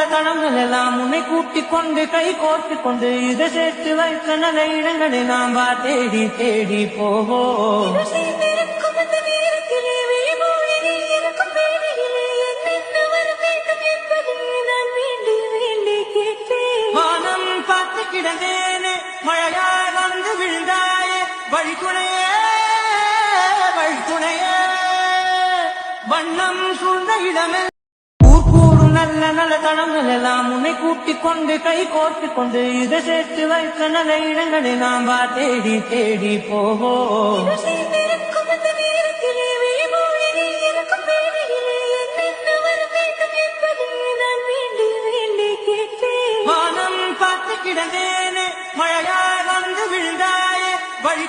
தடங்கள் எல்லாம் உன்னை கூட்டிக் கொண்டு கை கோர்த்து கொண்டு இதை சேர்த்து வைத்த நல்ல இடங்களை நாம் தேடி தேடி போவோம். வானம் பார்த்து கிடந்தேனே மழையாய் வந்து விழுந்தாயே வழித்துணையே வழித்துணையே வண்ணம் சூழ்ந்த இடமே ஊர் கூறும் நல்ல நல்ல தடங்கள் எல்லாம் உன்னை கூட்டிக் கொண்டு கை கோர்த்து கொண்டு இதை சேர்த்து வைத்த நல்ல இடங்களை நாம் தேடி தேடி போவோம். வானம் பார்த்து கிடந்தேனே மழையாய் வந்து விழுந்தாயே வழி